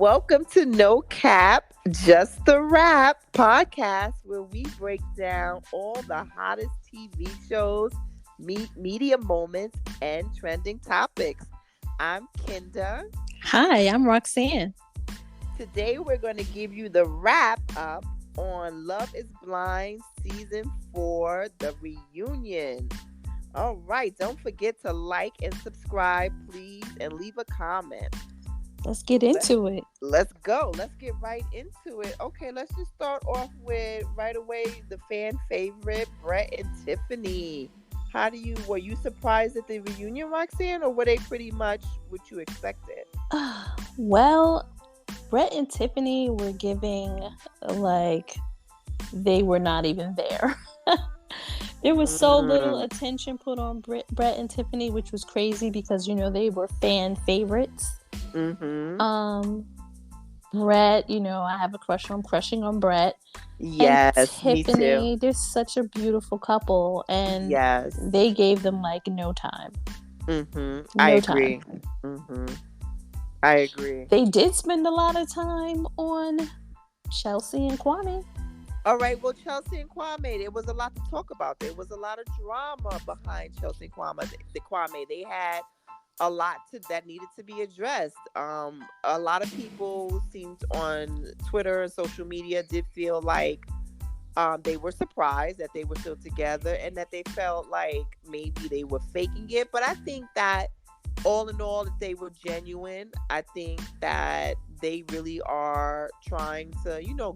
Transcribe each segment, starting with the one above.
Welcome to No Cap, Just the Rap podcast, where we break down all the hottest TV shows, media moments, and trending topics. I'm Kinda. Hi, I'm Roxanne. Today, we're going to give you the wrap up on Love is Blind Season 4, the reunion. All right, don't forget to like and subscribe, please, and leave a comment. Let's get into it. Let's go. Let's get right into it. Okay, let's just start off with right away the fan favorite, Brett and Tiffany. Were you surprised at the reunion, Roxanne, or were they pretty much what you expected? Well, Brett and Tiffany were giving like they were not even there. There was so little attention put on Brett and Tiffany, which was crazy because, they were fan favorites. Mm-hmm. Brett, I have a crush on. I'm crushing on Brett. Yes, and Tiffany, me too. They're such a beautiful couple, and yes, they gave them like no time. Mm-hmm. I agree. Mm-hmm. I agree. They did spend a lot of time on Chelsea and Kwame. All right, well, Chelsea and Kwame, there was a lot to talk about. There was a lot of drama behind Chelsea and Kwame. They had a lot that needed to be addressed. A lot of people seemed on Twitter and social media did feel like they were surprised that they were still together and that they felt like maybe they were faking it. But I think that all in all, if they were genuine, I think that they really are trying to,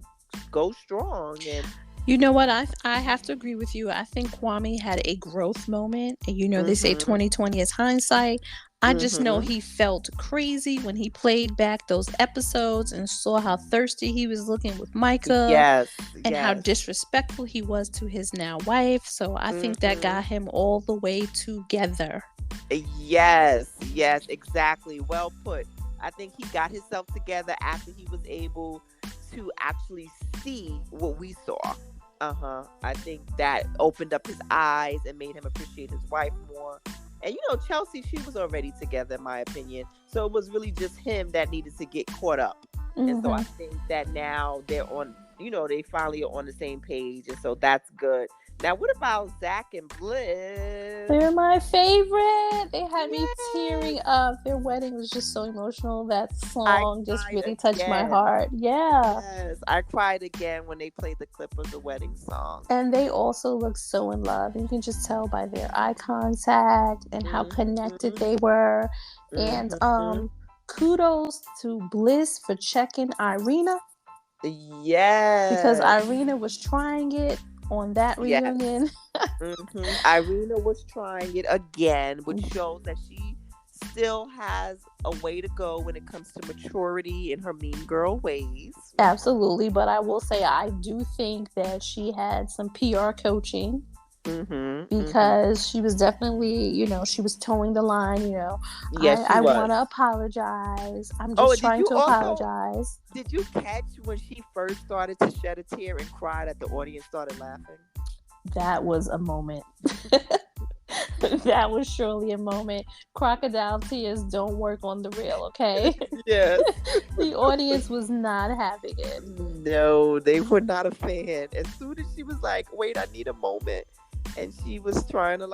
go strong. And you know what? I have to agree with you. I think Kwame had a growth moment. And, they say 2020 is hindsight. I just know he felt crazy when he played back those episodes and saw how thirsty he was looking with Micah. Yes. And how disrespectful he was to his now wife. So I think that got him all the way together. Yes, exactly. Well put. I think he got himself together after he was able to actually see what we saw. I think that opened up his eyes and made him appreciate his wife more. And Chelsea, she was already together, in my opinion. So it was really just him that needed to get caught up. And so I think that now they're on, they finally are on the same page. And so that's good. Now, what about Zach and Bliss? They're my favorite. They had me tearing up. Their wedding was just so emotional. That song just really touched my heart. Yeah. Yes, I cried again when they played the clip of the wedding song. And they also look so in love. And you can just tell by their eye contact and how connected they were. And kudos to Bliss for checking Irina. Yes. Because Irina was trying it on that reunion. Irina was trying it again, which shows that she still has a way to go when it comes to maturity in her mean girl ways. Absolutely, but I will say I do think that she had some PR coaching. Because she was definitely, she was towing the line, Yes, I want to apologize. I'm just trying to apologize. Did you catch when she first started to shed a tear and cry that the audience started laughing? That was a moment. That was surely a moment. Crocodile tears don't work on the reel, okay? Yes. The audience was not having it. No, they were not a fan. As soon as she was like, wait, I need a moment. And she was trying to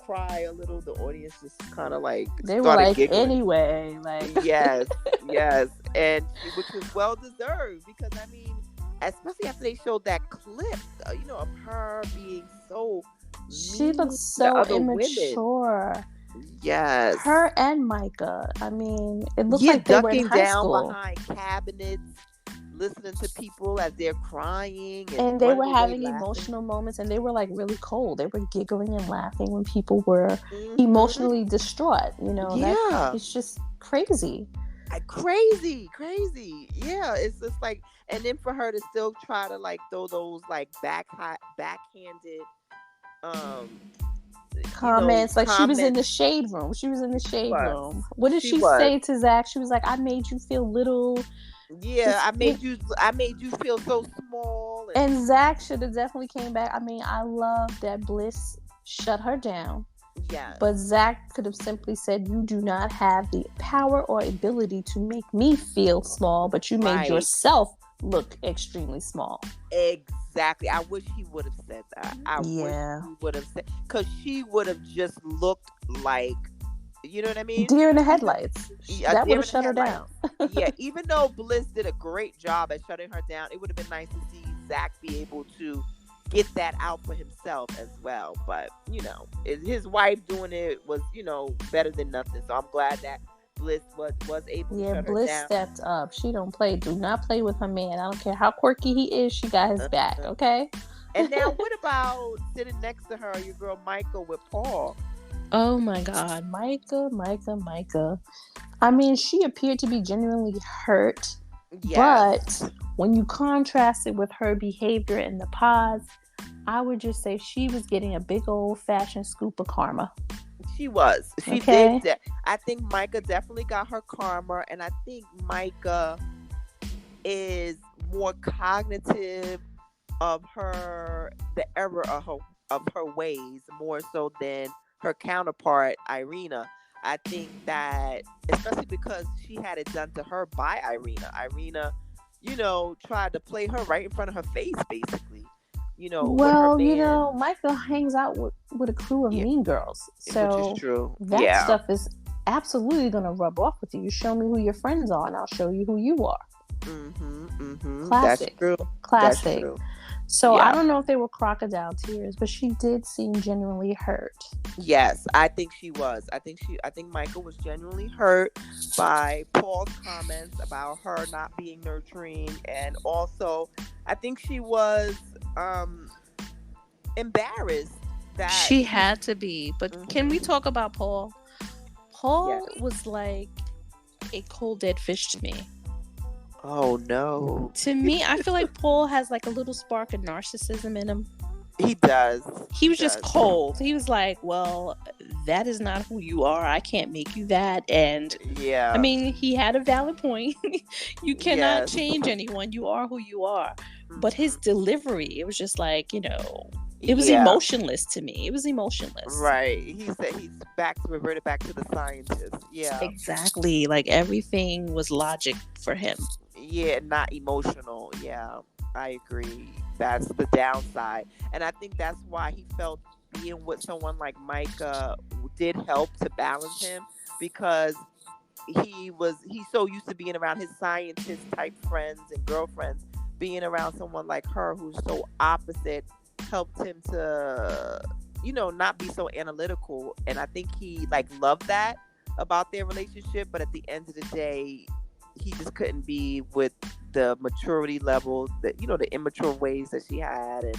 cry a little. The audience just kind of they were like, giggling. Anyway, yes, and which was well deserved because especially after they showed that clip, of her being so. She looks so immature. Women. Yes, her and Micah. It looked like they were in high school. Behind cabinets. Listening to people as they're crying and they were having emotional moments and they were really cold. They were giggling and laughing when people were emotionally distraught. It's just crazy. Crazy. Yeah, it's just and then for her to still try to throw those backhanded comments. She was in the shade room. What did she say to Zach? She was like, I made you feel little. Yeah, I made you feel so small. And Zach should have definitely came back. I love that Bliss shut her down. Yes. But Zach could have simply said, "You do not have the power or ability to make me feel small, but you made Right. yourself look extremely small." Exactly. I wish he would have said that. I wish Yeah. he would have said, because she would have just looked like, you know what I mean? Deer in the Even headlights. a That would deer have in the shut her headlights. down. Yeah, even though Bliss did a great job at shutting her down, it would have been nice to see Zach be able to get that out for himself as well. But his wife doing it was better than nothing. So I'm glad that Bliss was able to Yeah, shut her Bliss down. stepped up. She don't play. Do not play with her man. I don't care how quirky he is. She got his back. Uh-huh. Okay. And now, what about sitting next to her, your girl Michael with Paul? Oh my God, Micah. I mean, she appeared to be genuinely hurt, Yes, but when you contrast it with her behavior in the pods, I would just say she was getting a big old fashioned scoop of karma. she was. She did. Okay. I think Micah definitely got her karma, and I think Micah is more cognitive of the error of her ways, more so than her counterpart Irina. I think that, especially because she had it done to her by Irina, tried to play her right in front of her face, basically, with her Well, man. Micah hangs out with a crew of Yeah, mean girls. which is So true. that Yeah. stuff is absolutely going to rub off with you. You show me who your friends are, and I'll show you who you are. That's Classic. true. That's Classic. true. So I Yeah. don't know if they were crocodile tears, but she did seem genuinely hurt. Yes, I think she was. I think Michael was genuinely hurt by Paul's comments about her not being nurturing, and also I think she was embarrassed that She had to be. But can we talk about Paul? Paul Yes. was like a cold dead fish to me. Oh no. To me, I feel like Paul has like a little spark of narcissism in him. He does. He was just cold. He was like, well, that is not who you are. I can't make you that. And Yeah. I mean, he had a valid point. You cannot Yes. change anyone. You are who you are. But his delivery, it was just like, it was Yeah. emotionless to me. It was emotionless. Right. He said he's reverted back to the scientist. Yeah. Exactly. Like everything was logic for him. Yeah, not emotional. Yeah, I agree. That's the downside. And I think that's why he felt being with someone like Micah did help to balance him, because he's so used to being around his scientist type friends and girlfriends. Being around someone like her who's so opposite helped him to not be so analytical. And I think he loved that about their relationship, but at the end of the day he just couldn't be with the maturity level, that the immature ways that she had, and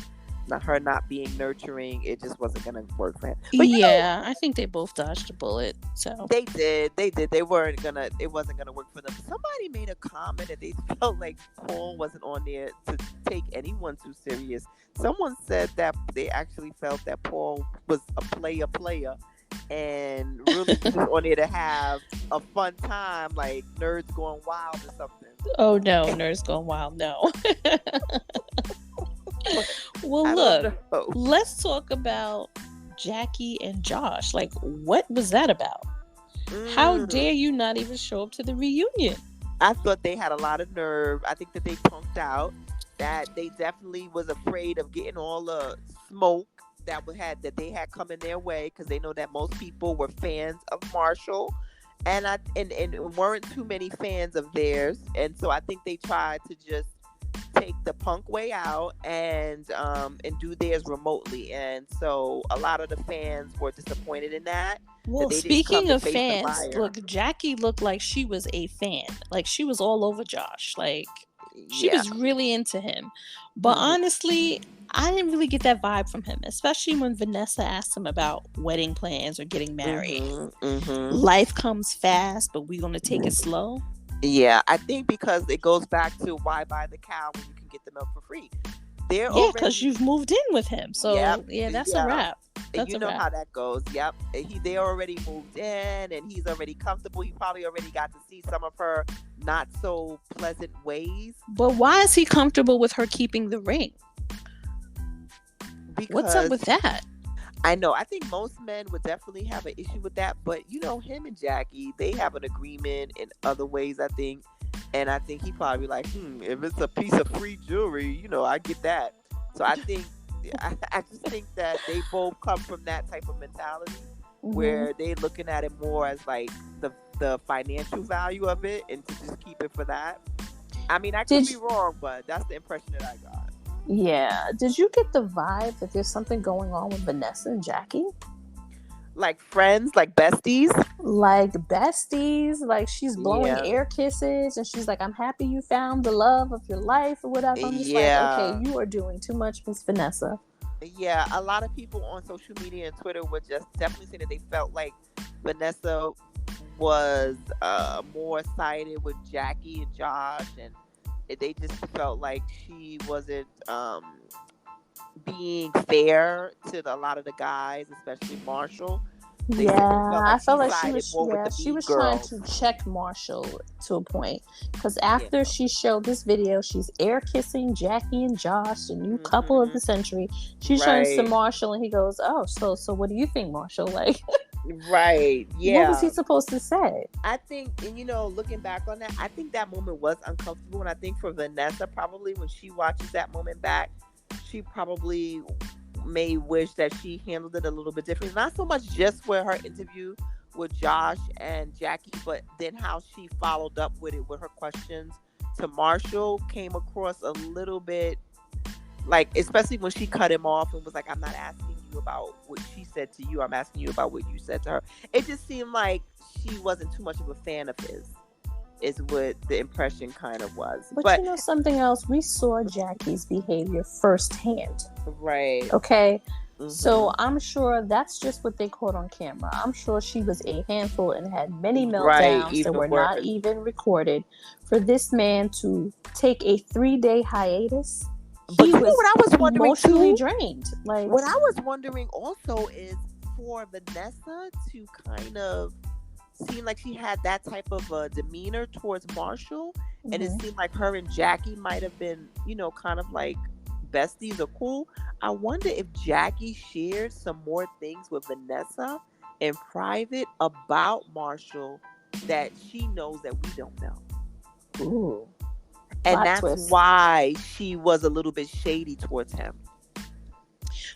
her not being nurturing. It just wasn't gonna work for him. But I think they both dodged a bullet. So they did. It wasn't gonna work for them. Somebody made a comment that they felt like Paul wasn't on there to take anyone too serious. Someone said that they actually felt that Paul was a player and really just on there to have a fun time, like Nerds Going Wild or something. Oh no, Nerds Going Wild, no. Well, look, let's talk about Jackie and Josh. Like, what was that about? How dare you not even show up to the reunion? I thought they had a lot of nerve. I think that they punked out. That they definitely was afraid of getting all the smoke that they had coming their way, because they know that most people were fans of Marshall, and weren't too many fans of theirs, and so I think they tried to just take the punk way out and do theirs remotely, and so a lot of the fans were disappointed in that. Well, that speaking of fans, look, Jackie looked like she was a fan. Like, she was all over Josh. Like, she was really into him. But honestly, I didn't really get that vibe from him, especially when Vanessa asked him about wedding plans or getting married. Life comes fast, but we're going to take it slow. Yeah, I think because it goes back to why buy the cow when you can get the milk for free. Because you've moved in with him. So, that's a wrap. You know how that goes. Yep. They already moved in, and he's already comfortable. He probably already got to see some of her not so pleasant ways. But why is he comfortable with her keeping the ring? Because what's up with that? I know. I think most men would definitely have an issue with that, but him and Jackie, they have an agreement in other ways, I think. And I think he probably like, if it's a piece of free jewelry, I get that. So I think, I just think that they both come from that type of mentality Mm-hmm. where they looking at it more as like the financial value of it, and to just keep it for that. I mean, I could Did be wrong, but that's the impression that I got. Yeah. Did you get the vibe that there's something going on with Vanessa and Jackie? Like friends, like besties. Like besties, like she's blowing Yeah. air kisses and she's like, I'm happy you found the love of your life or whatever. I'm just like, okay, Yeah. you are doing too much, Miss Vanessa. Yeah, a lot of people on social media and Twitter were just definitely saying that they felt like Vanessa was more sided with Jackie and Josh, and they just felt like she wasn't being fair to a lot of the guys, especially Marshall. They said they Yeah, felt I like felt she like she sided was, more with yeah, the she mean was trying girls. to check Marshall to a point. Because Yeah. after she showed this video, she's air kissing Jackie and Josh, the new couple of Hmm. the century. She turns to Right. Marshall and he goes, oh, so what do you think, Marshall? Like, Right. what was he Yeah. supposed to say? I think, and looking back on that, I think that moment was uncomfortable. And I think for Vanessa, probably when she watches that moment back, she probably may wish that she handled it a little bit differently. Not so much just with her interview with Josh and Jackie, but then how she followed up with it with her questions to Marshall came across a little bit like, especially when she cut him off and was like, I'm not asking you about what she said to you, I'm asking you about what you said to her. It just seemed like she wasn't too much of a fan of his, is what the impression kind of was. But But you know something else? We saw Jackie's behavior firsthand. right. Okay. Hmm. So I'm sure that's just what they caught on camera. I'm sure she was a handful and had many Right, meltdowns that even were not worse. even recorded. For this man to take a 3-day hiatus, But he was what I was wondering emotionally too? drained. Like, What I was wondering also is for Vanessa to kind of seem like she had that type of demeanor towards Marshall, and it mhm. seemed like her and Jackie might have been, kind of like besties or cool. I wonder if Jackie shared some more things with Vanessa in private about Marshall that she knows that we don't know. Ooh, And plot that's twist. why she was a little bit shady towards him.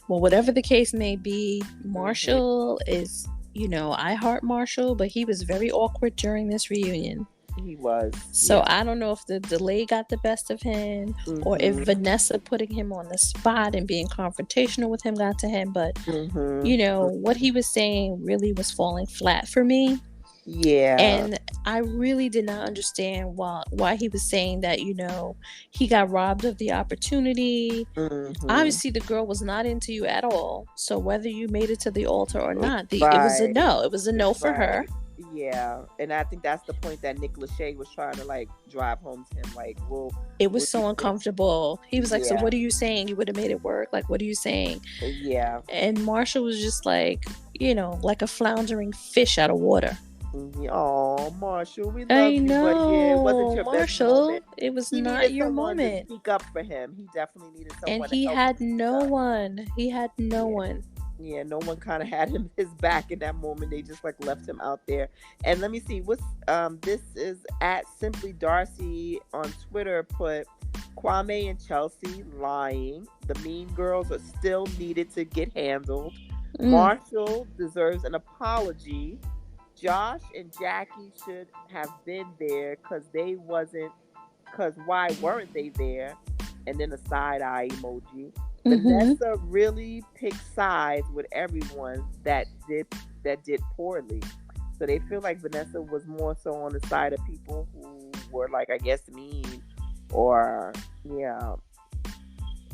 Well, whatever the case may be, Hmm. Marshall is, I heart Marshall, but he was very awkward during this reunion. He was, So yeah. I don't know if the delay got the best of him or if Hmm. Vanessa putting him on the spot and being confrontational with him got to him. But, Hmm. what he was saying really was falling flat for me. Yeah. And I really did not understand why he was saying that, he got robbed of the opportunity. Hmm. Obviously, the girl was not into you at all. So whether you made it to the altar or not, it was a Right. no. It was a no for her. Right. Yeah. And I think that's the point that Nick Lachey was trying to like drive home to him. Like, well, It was what do you so think? uncomfortable. He was like, so Yeah. what are you saying? You would have made it work? Like, what are you saying? Yeah. And Marshall was just like, like a floundering fish out of water. Oh, Marshall, we I love you, but yeah, it wasn't know, your best Marshall. moment. It was He not needed your someone to moment. speak up for him. He definitely needed And someone to he help him had speak no up. one. He had no Yeah. one. Yeah, no one kind of had him his back in that moment. They just like left him out there. And let me see, what's this is at Simply Darcy on Twitter put Kwame and Chelsea lying. The mean girls are still needed to get handled. Mm. Marshall deserves an apology. Josh and Jackie should have been there because why weren't they there? And then a side eye emoji. Mm-hmm. Vanessa really picked sides with everyone that did poorly. So they feel like Vanessa was more so on the side of people who were like, I guess, mean, or yeah.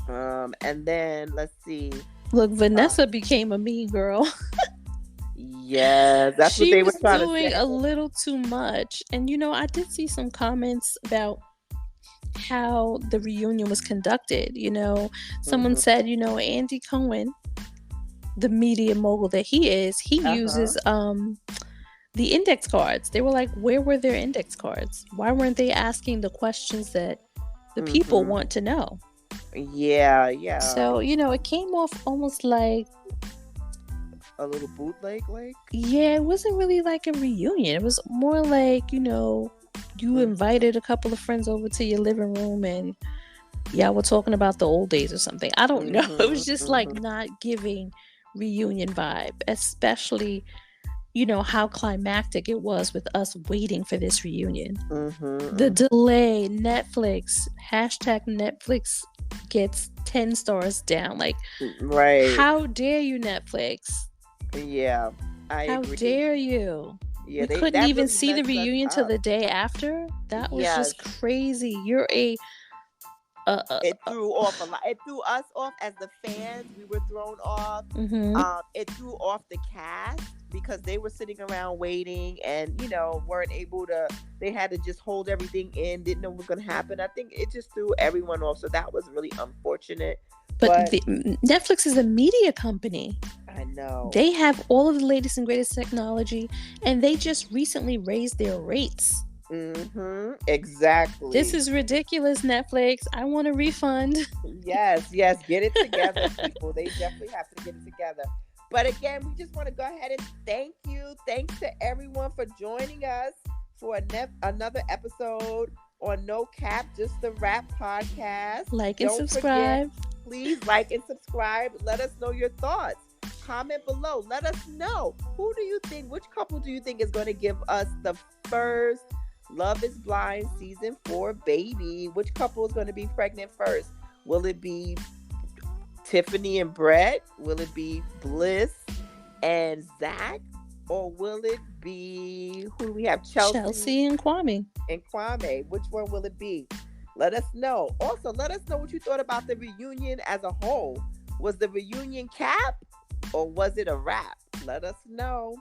And then let's see. Look, Uh, Vanessa became a mean girl. yes, that's what She they were was trying to doing say. a little too much. And I did see some comments about how the reunion was conducted. Someone Hmm. said, Andy Cohen, the media mogul that he is, he Uh huh. uses the index cards. They were like, where were their index cards? Why weren't they asking the questions that the people Hmm. want to know? Yeah, yeah. So, it came off almost like A little bootleg, like. Yeah, it wasn't really like a reunion. It was more like, you Mm, invited a couple of friends over to your living room and y'all were talking about the old days or something. I don't know. It mhm. was just like Mhm. not giving reunion vibe, especially, how climactic it was with us waiting for this reunion. The Mhm. delay, Netflix, hashtag Netflix gets 10 stars down. Like, Right. how dare you, Netflix? Yeah, I How agree. dare you? Yeah, We they couldn't that even really see the messed us reunion till up. the day after. That was Yes, just crazy. You're a, a, it threw off a lot. It threw us off as the fans. We were thrown off. mm-hmm. It threw off the cast because they were sitting around waiting and weren't able to. They had to just hold everything in. Didn't know what was going to happen. I think it just threw everyone off. So that was really unfortunate. But But Netflix is a media company. I know. They have all of the latest and greatest technology, and they just recently raised their rates. This Exactly. is ridiculous, Netflix. I want a refund. Yes, yes, get it together, people. They definitely have to get it together. But again, we just want to go ahead and thank you. Thanks to everyone for joining us for another episode on No Cap, Just the Rap podcast. Like and Don't forget, subscribe. please like and subscribe. Let us know your thoughts. Comment below. Let us know, who do you think, which couple do you think is going to give us the first Love is Blind season 4 baby? Which couple is going to be pregnant first? Will it be Tiffany and Brett? Will it be Bliss and Zach? Or will it be, who do we have? Chelsea Chelsea and Kwame. and Kwame. Which one will it be? Let us know. Also, let us know what you thought about the reunion as a whole. Was the reunion cap or was it a wrap? Let us know.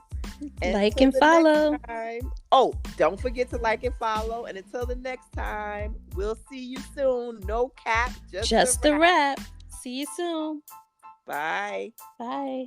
Like Until and the next follow. time. Oh, don't forget to like and follow. And until the next time, we'll see you soon. No cap, just a Just the wrap. wrap. See you soon. Bye. Bye.